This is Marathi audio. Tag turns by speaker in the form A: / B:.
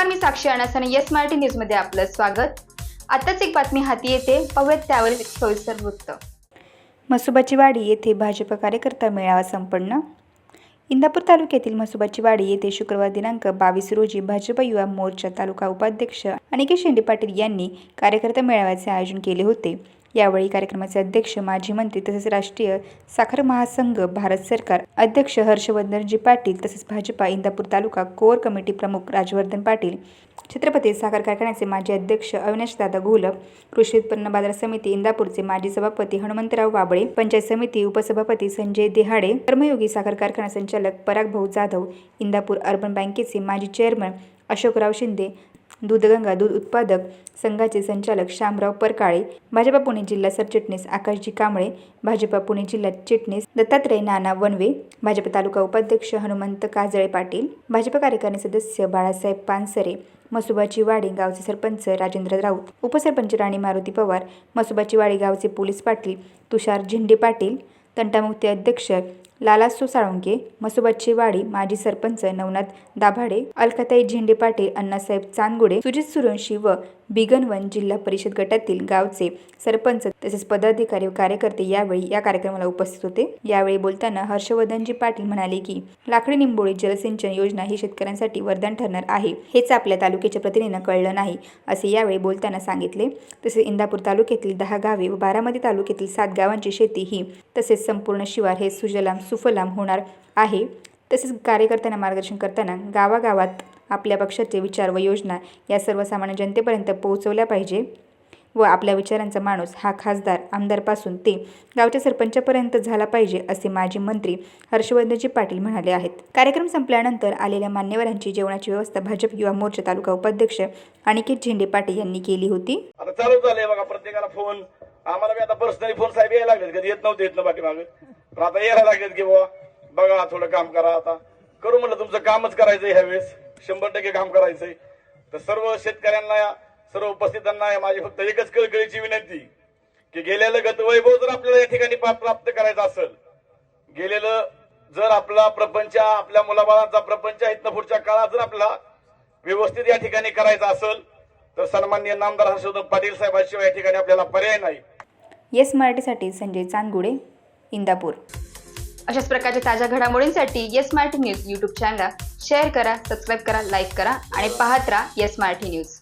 A: नमस्कार, मी साक्षी अणस आणि येस मराठी न्यूज मध्ये आपलं स्वागत। आताच एक बातमी हाती येते, पाहूयात त्यावरील सविस्तर वृत्त।
B: म्हसोबाची वाडी येथे भाजप कार्यकर्ता मेळावा संपन्न। इंदापूर तालुक्यातील म्हसोबाची वाडी येथे शुक्रवार दिनांक 22 रोजी भाजप युवा मोर्चा तालुका उपाध्यक्ष अनिकेत शेंडे पाटील यांनी कार्यकर्ता मेळाव्याचे आयोजन केले होते। यावेळी कार्यक्रमाचे अध्यक्ष माजी मंत्री तसेच राष्ट्रीय साखर महासंघ भारत सरकार अध्यक्ष हर्षवर्धनजी पाटील तसेच भाजपा इंदापूर तालुका कोर कमिटी प्रमुख राजवर्धन पाटील, छत्रपती साखर कारखान्याचे माजी अध्यक्ष अविनाशदादा घोलप, कृषी उत्पन्न बाजार समिती इंदापूरचे माजी सभापती हनुमंतराव वाबळे, पंचायत समिती उपसभापती संजय देहाडे, कर्मयोगी साखर कारखाना संचालक पराग भाऊ जाधव, इंदापूर अर्बन बँकेचे माजी चेअरमन अशोकराव शिंदे, दूधगंगा दूध उत्पादक संघाचे संचालक शामराव परकाळे, भाजपा पुणे जिल्हा सरचिटणीस आकाशजी कांबळे, भाजपा पुणे जिल्हा चिटणीस दत्तात्रय नाना वनवे, भाजपा तालुका उपाध्यक्ष हनुमंत काजळे पाटील, भाजपा कार्यकारिणी सदस्य बाळासाहेब पानसरे, म्हसोबाची वाडी गावचे सरपंच राजेंद्र राऊत, उपसरपंच राणी मारुती पवार, म्हसोबाची वाडी गावचे पोलीस पाटील तुषार झेंडे पाटील, तंटामुक्ती अध्यक्ष लालासो साळुंके, म्हसोबाची वाडी माजी सरपंच नवनाथ दाभाडे, अलकाताई झेंडे पाटील, अण्णासाहेब चांदगुडे, सुजित सूर्यवंशी व बिगनवन जिल्हा परिषद गटातील गावचे सरपंच तसेच पदाधिकारी व कार्यकर्ते यावेळी या कार्यक्रमाला उपस्थित होते। यावेळी बोलताना हर्षवर्धनजी पाटील म्हणाले की लाकडी निंबोळी जलसिंचन योजना ही शेतकऱ्यांसाठी वरदान ठरणार आहे, हेच आपल्या तालुक्याच्या प्रतिनिधींना कळलं नाही असे यावेळी बोलताना सांगितले। तसेच इंदापूर तालुक्यातील 10 गावे व बारामती तालुक्यातील 7 गावांची शेती ही तसेच संपूर्ण शिवार हे सुजलाम सुफलाम होणार आहे। तसेच कार्यकर्त्यांना मार्गदर्शन करताना गावागावात आपल्या पक्षाचे विचार व योजना या सर्वसामान्य जनतेपर्यंत पोहोचवल्या पाहिजे व आपल्या विचारांचा माणूस हा खासदार आमदारपासून ते गावच्या सरपंचापर्यंत झाला पाहिजे असे माजी मंत्री हर्षवर्धनजी पाटील म्हणाले आहेत। कार्यक्रम संपल्यानंतर आलेल्या मान्यवरांची जेवणाची व्यवस्था भाजप युवा मोर्चा तालुका उपाध्यक्ष अनिकेत झेंडे पाटील यांनी केली होती।
C: आता चालू झाले बघा, प्रत्येकाला फोन, आम्हाला आता पर्सनली फोन साहेब यायला लागले, कधी येत नव्हते बाकी मागे, पण आता यायला लागलेत की बाबा बघा थोडं काम करा, आता करू म्हणलं, तुमचं कामच करायचंय ह्यावेळेस, 100% काम करायचंय। तर सर्व शेतकऱ्यांना, सर्व उपस्थितांना माझी फक्त एकच कळकळीची विनंती की गेलेलं गतवैभव जर आपल्याला या ठिकाणी प्राप्त करायचं असेल, गेलेलं जर आपला प्रपंच, आपल्या मुलाबाळांचा प्रपंच इथनं पुढच्या काळात जर आपला व्यवस्थित या ठिकाणी करायचा असेल तर सन्माननीय नामदार हर्षवर्धन पाटील साहेबांशिवाय या ठिकाणी आपल्याला पर्याय नाही।
B: येस मराठीसाठी संजय चांदगुडे, इंदापूर।
A: अशाच प्रकारच्या ताज्या घडामोडींसाठी येस मराठी न्यूज YouTube चॅनलला शेअर करा, सबस्क्राईब करा, लाईक करा आणि पाहत राहा येस मराठी न्यूज।